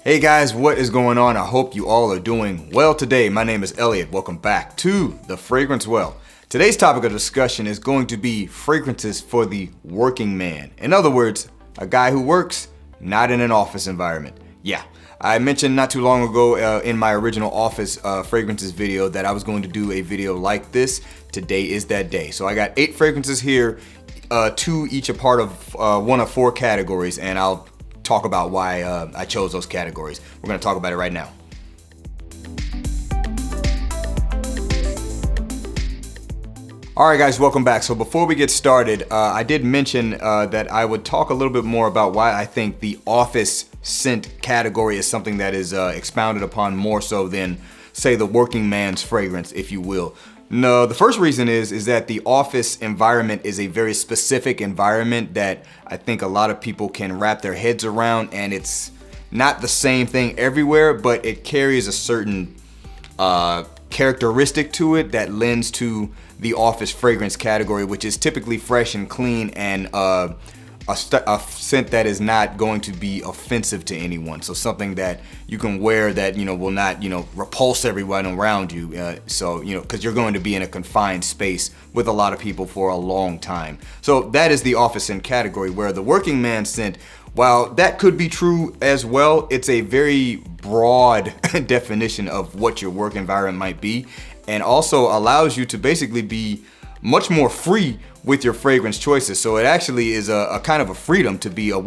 Hey guys, what is going on? I hope you all are doing well today. My name is Elliot. Welcome back to The Fragrance Well. Today's topic of discussion is going to be fragrances for the working man. In other words, a guy who works not in an office environment. Yeah, I mentioned not too long ago in my original office fragrances video that I was going to do a video like this. Today is that day. So I got 8 fragrances here, 2 each a part of one of 4 categories, and I'll talk about why I chose those categories. We're going to talk about it right now. Alright guys, welcome back. So before we get started, I did mention that I would talk a little bit more about why I think the office scent category is something that is expounded upon more so than, say, the working man's fragrance, if you will. No, the first reason is that the office environment is a very specific environment that I think a lot of people can wrap their heads around, and it's not the same thing everywhere, but it carries a certain characteristic to it that lends to the office fragrance category, which is typically fresh and clean and a scent that is not going to be offensive to anyone. So something that you can wear that, will not, repulse everyone around you. Because you're going to be in a confined space with a lot of people for a long time. So that is the office scent category, where the working man scent, while that could be true as well, it's a very broad definition of what your work environment might be, and also allows you to basically be much more free with your fragrance choices. So it actually is a kind of a freedom to be a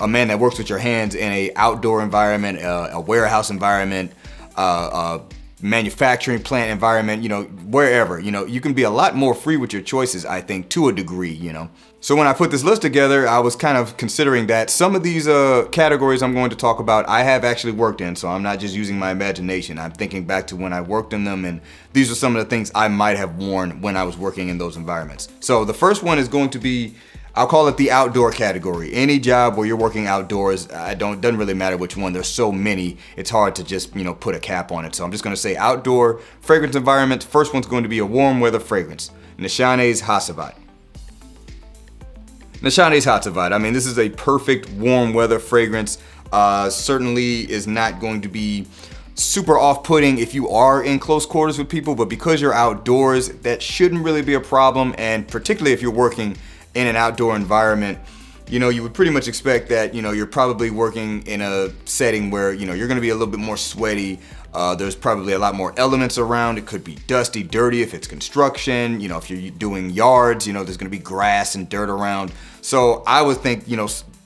man that works with your hands in a outdoor environment, a warehouse environment, a manufacturing plant environment, wherever. You can be a lot more free with your choices, I think, to a degree, So when I put this list together, I was kind of considering that some of these categories I'm going to talk about, I have actually worked in, so I'm not just using my imagination. I'm thinking back to when I worked in them, and these are some of the things I might have worn when I was working in those environments. So the first one is going to be, I'll call it the outdoor category. Any job where you're working outdoors, doesn't really matter which one. There's so many, it's hard to just, put a cap on it. So I'm just gonna say outdoor fragrance environment. First one's going to be a warm weather fragrance, Neshane's Hacivat. Neshane's Hacivat. I mean, this is a perfect warm weather fragrance. Certainly is not going to be super off-putting if you are in close quarters with people, but because you're outdoors, that shouldn't really be a problem. And particularly if you're working in an outdoor environment, you would pretty much expect that, you're probably working in a setting where, you're gonna be a little bit more sweaty. There's probably a lot more elements around. It could be dusty, dirty if it's construction. If you're doing yards, there's gonna be grass and dirt around. So I would think,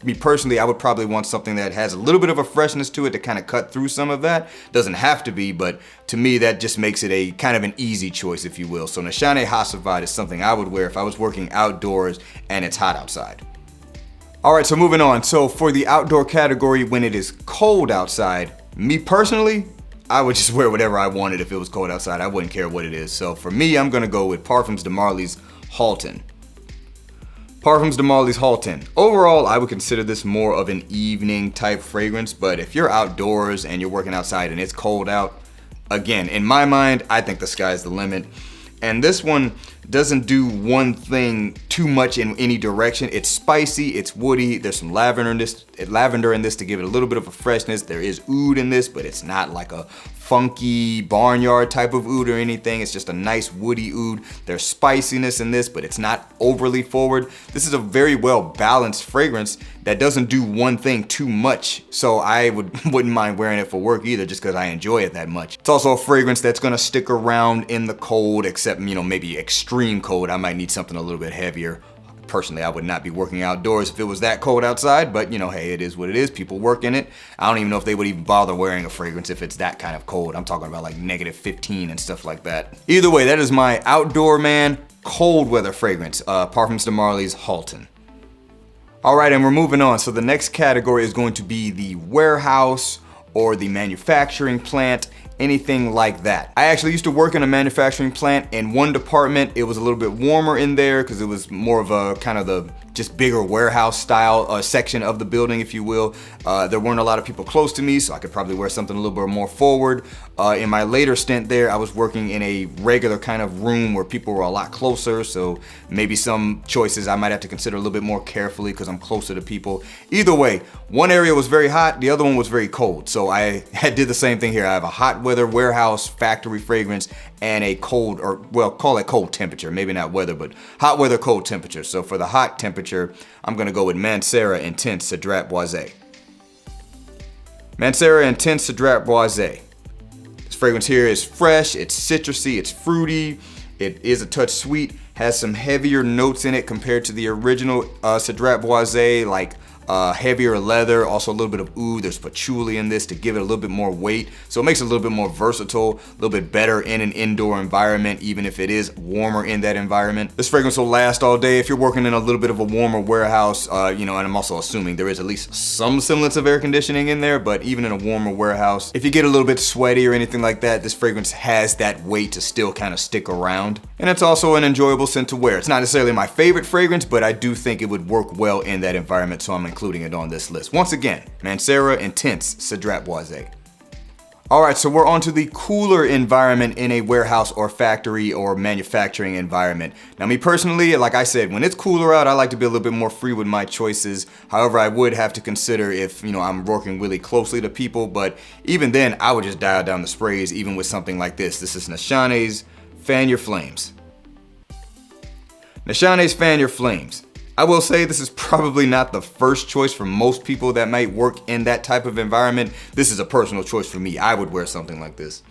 me personally, I would probably want something that has a little bit of a freshness to it to kind of cut through some of that. Doesn't have to be, but to me, that just makes it a kind of an easy choice, if you will. So Neshane Hacivat is something I would wear if I was working outdoors and it's hot outside. All right, so moving on. So for the outdoor category, when it is cold outside, me personally, I would just wear whatever I wanted if it was cold outside. I wouldn't care what it is. So for me, I'm gonna go with Parfums de Marly's Haltane. Parfums de Marly's Haltane. Overall, I would consider this more of an evening type fragrance, but if you're outdoors and you're working outside and it's cold out, again, in my mind, I think the sky's the limit. And this one doesn't do one thing too much in any direction. It's spicy, it's woody, there's some lavender in this to give it a little bit of a freshness. There is oud in this, but it's not like a funky barnyard type of oud or anything. It's just a nice woody oud. There's spiciness in this, but it's not overly forward. This is a very well balanced fragrance that doesn't do one thing too much. So I wouldn't mind wearing it for work either, just because I enjoy it that much. It's also a fragrance that's gonna stick around in the cold, except maybe extreme cold. I might need something a little bit heavier. Personally, I would not be working outdoors if it was that cold outside, but hey, it is what it is. People work in it. I don't even know if they would even bother wearing a fragrance if it's that kind of cold. I'm talking about like -15 and stuff like that. Either way, that is my outdoor man cold weather fragrance, Parfums de Marly's Haltane. All right, and we're moving on. So the next category is going to be the warehouse or the manufacturing plant, anything like that. I actually used to work in a manufacturing plant. In one department, it was a little bit warmer in there because it was more of a kind of the just bigger warehouse style section of the building, if you will. There weren't a lot of people close to me, so I could probably wear something a little bit more forward. In my later stint there, I was working in a regular kind of room where people were a lot closer, so maybe some choices I might have to consider a little bit more carefully because I'm closer to people. Either way, one area was very hot, the other one was very cold. So I did the same thing here. I have a hot weather warehouse factory fragrance and a cold, or well, call it cold temperature, maybe not weather, but hot weather, cold temperature. So for the hot temperature, I'm gonna go with Mancera Intense Cedrat Boise. Mancera Intense Cedrat Boise. This fragrance here is fresh, it's citrusy, it's fruity, it is a touch sweet, has some heavier notes in it compared to the original Cedrat Boise, like heavier leather, also a little bit of oud. There's patchouli in this to give it a little bit more weight. So it makes it a little bit more versatile, a little bit better in an indoor environment, even if it is warmer in that environment. This fragrance will last all day. If you're working in a little bit of a warmer warehouse, and I'm also assuming there is at least some semblance of air conditioning in there, but even in a warmer warehouse, if you get a little bit sweaty or anything like that, this fragrance has that weight to still kind of stick around. And it's also an enjoyable scent to wear. It's not necessarily my favorite fragrance, but I do think it would work well in that environment, so I'm including it on this list. Once again, Mancera Intense Cedrat Boise. All right, so we're on to the cooler environment in a warehouse or factory or manufacturing environment. Now, me personally, like I said, when it's cooler out, I like to be a little bit more free with my choices. However, I would have to consider if, I'm working really closely to people, but even then, I would just dial down the sprays, even with something like this. This is Nashane's Fan Your Flames. Nashane's Fan Your Flames. I will say this is probably not the first choice for most people that might work in that type of environment. This is a personal choice for me. I would wear something like this.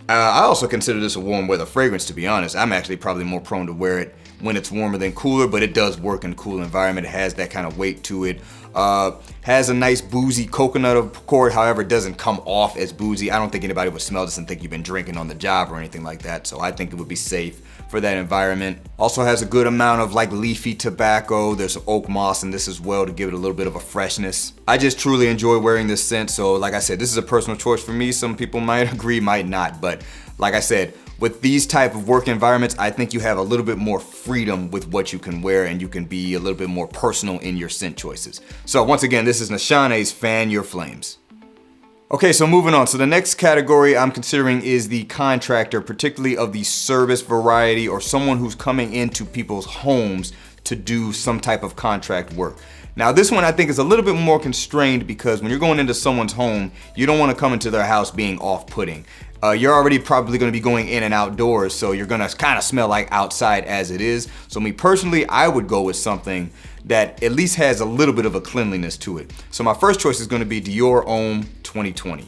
I also consider this a warm weather fragrance, to be honest. I'm actually probably more prone to wear it when it's warmer than cooler, but it does work in a cool environment. It has that kind of weight to it. Has a nice boozy coconut accord, however, it doesn't come off as boozy. I don't think anybody would smell this and think you've been drinking on the job or anything like that, so I think it would be safe for that environment. Also has a good amount of like leafy tobacco. There's some oak moss in this as well to give it a little bit of a freshness. I just truly enjoy wearing this scent, so like I said, this is a personal choice for me. Some people might agree, might not, but like I said, with these type of work environments, I think you have a little bit more freedom with what you can wear and you can be a little bit more personal in your scent choices. So once again, this is Nashane's Fan Your Flames. Okay, so moving on. So the next category I'm considering is the contractor, particularly of the service variety or someone who's coming into people's homes to do some type of contract work. Now this one I think is a little bit more constrained because when you're going into someone's home, you don't want to come into their house being off-putting. You're already probably going to be going in and outdoors, so you're going to kind of smell like outside as it is. So me personally, I would go with something that at least has a little bit of a cleanliness to it. So my first choice is going to be Dior Homme 2020.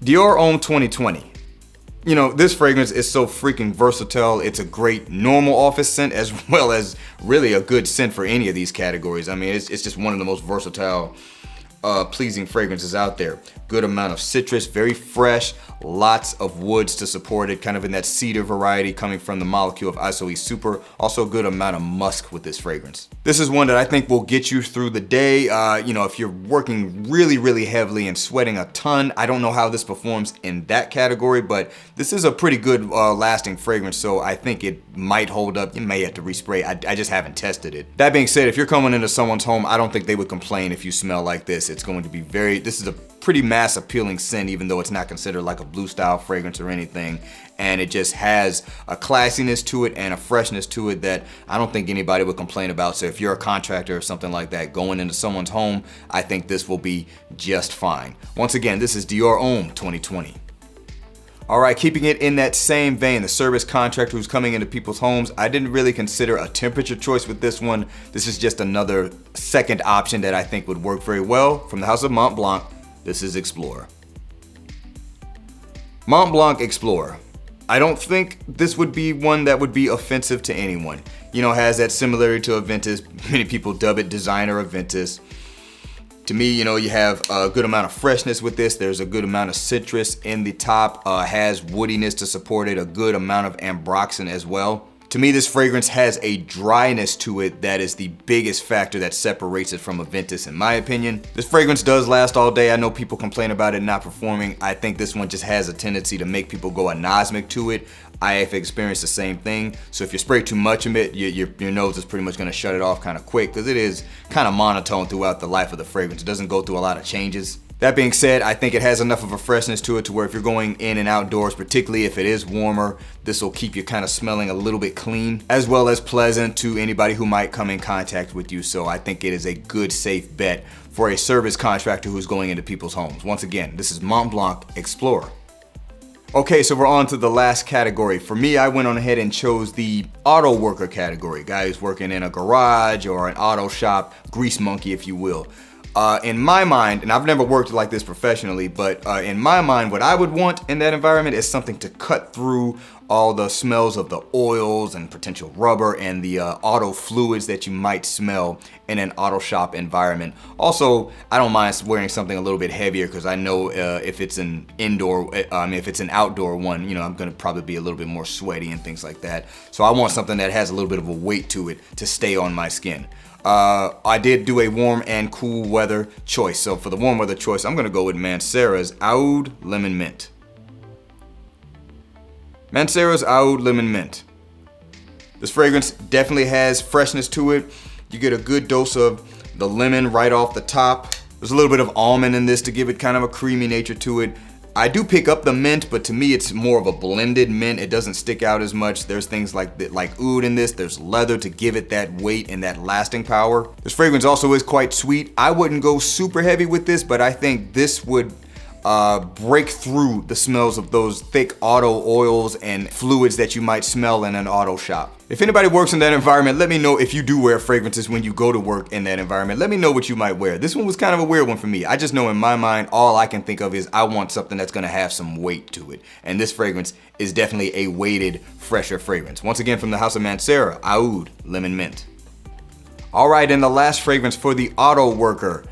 Dior Homme 2020. This fragrance is so freaking versatile. It's a great normal office scent as well as really a good scent for any of these categories. I mean, it's just one of the most versatile pleasing fragrances out there. Good amount of citrus, very fresh, lots of woods to support it, kind of in that cedar variety coming from the molecule of Isoe Super. Also a good amount of musk with this fragrance. This is one that I think will get you through the day. If you're working really, really heavily and sweating a ton, I don't know how this performs in that category, but this is a pretty good lasting fragrance, so I think it might hold up. You may have to respray. I just haven't tested it. That being said, if you're coming into someone's home, I don't think they would complain if you smell like this. It's going to be this is a pretty mass appealing scent, even though it's not considered like a blue style fragrance or anything. And it just has a classiness to it and a freshness to it that I don't think anybody would complain about. So if you're a contractor or something like that going into someone's home, I think this will be just fine. Once again, this is Dior Homme 2020. All right, keeping it in that same vein, the service contractor who's coming into people's homes, I didn't really consider a temperature choice with this one. This is just another second option that I think would work very well. From the house of Mont Blanc, this is Explorer. Mont Blanc Explorer. I don't think this would be one that would be offensive to anyone. Has that similarity to Aventus. Many people dub it designer Aventus. To me, you have a good amount of freshness with this. There's a good amount of citrus in the top, has woodiness to support it, a good amount of ambroxan as well. To me, this fragrance has a dryness to it that is the biggest factor that separates it from a Ventus in my opinion. This fragrance does last all day. I know people complain about it not performing. I think this one just has a tendency to make people go anosmic to it. I have experienced the same thing. So if you spray too much of it, your nose is pretty much gonna shut it off kind of quick because it is kind of monotone throughout the life of the fragrance. It doesn't go through a lot of changes. That being said, I think it has enough of a freshness to it to where if you're going in and outdoors, particularly if it is warmer, this will keep you kind of smelling a little bit clean, as well as pleasant to anybody who might come in contact with you. So I think it is a good, safe bet for a service contractor who's going into people's homes. Once again, this is Mont Blanc Explorer. Okay, so we're on to the last category. For me, I went on ahead and chose the auto worker category. Guy who's working in a garage or an auto shop, grease monkey if you will. In my mind, and I've never worked like this professionally, but in my mind, what I would want in that environment is something to cut through all the smells of the oils and potential rubber and the auto fluids that you might smell in an auto shop environment. Also, I don't mind wearing something a little bit heavier because I know if it's an if it's an outdoor one, you know, I'm gonna probably be a little bit more sweaty and things like that. So I want something that has a little bit of a weight to it to stay on my skin. I did do a warm and cool weather choice. So for the warm weather choice, I'm gonna go with Mancera's Aoud Lemon Mint. Mancera's Aoud Lemon Mint. This fragrance definitely has freshness to it. You get a good dose of the lemon right off the top. There's a little bit of almond in this to give it kind of a creamy nature to it. I do pick up the mint, but to me it's more of a blended mint. It doesn't stick out as much. There's things like oud in this. There's leather to give it that weight and that lasting power. This fragrance also is quite sweet. I wouldn't go super heavy with this, but I think this would break through the smells of those thick auto oils and fluids that you might smell in an auto shop. If anybody works in that environment, let me know if you do wear fragrances when you go to work in that environment. Let me know what you might wear. This one was kind of a weird one for me. I just know in my mind, all I can think of is I want something that's gonna have some weight to it. And this fragrance is definitely a weighted, fresher fragrance. Once again, from the house of Mancera, Aoud Lemon Mint. All right, and the last fragrance for the auto worker.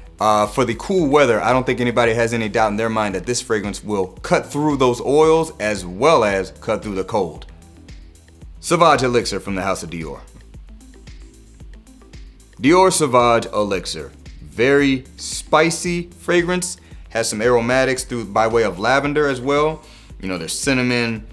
For the cool weather, I don't think anybody has any doubt in their mind that this fragrance will cut through those oils as well as cut through the cold. Sauvage Elixir from the house of Dior. Dior Sauvage Elixir. Very spicy fragrance. Has some aromatics by way of lavender as well. You know, there's cinnamon,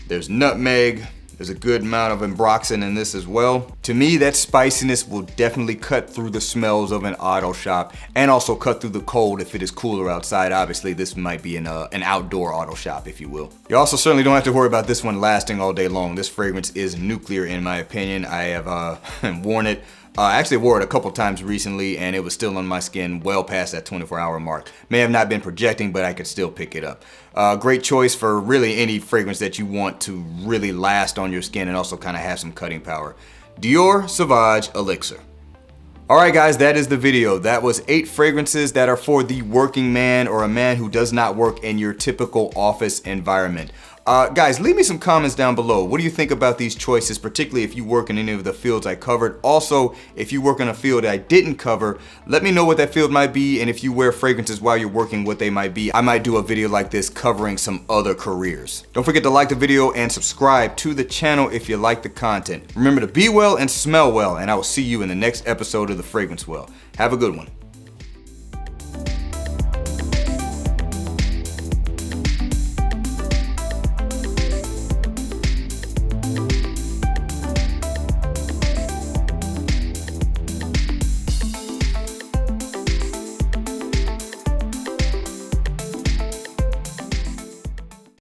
there's nutmeg. There's a good amount of ambroxan in this as well. To me, that spiciness will definitely cut through the smells of an auto shop and also cut through the cold if it is cooler outside. Obviously, this might be an outdoor auto shop, if you will. You also certainly don't have to worry about this one lasting all day long. This fragrance is nuclear in my opinion. I have worn it. I actually wore it a couple times recently and it was still on my skin well past that 24-hour mark. May have not been projecting, but I could still pick it up. Great choice for really any fragrance that you want to really last on your skin and also kind of have some cutting power. Dior Sauvage Elixir. Alright guys, that is the video. That was 8 fragrances that are for the working man or a man who does not work in your typical office environment. Guys, leave me some comments down below. What do you think about these choices, particularly if you work in any of the fields I covered? Also, if you work in a field I didn't cover, let me know what that field might be, and if you wear fragrances while you're working, what they might be. I might do a video like this covering some other careers. Don't forget to like the video and subscribe to the channel if you like the content. Remember to be well and smell well, and I will see you in the next episode of The Fragrance Well. Have a good one.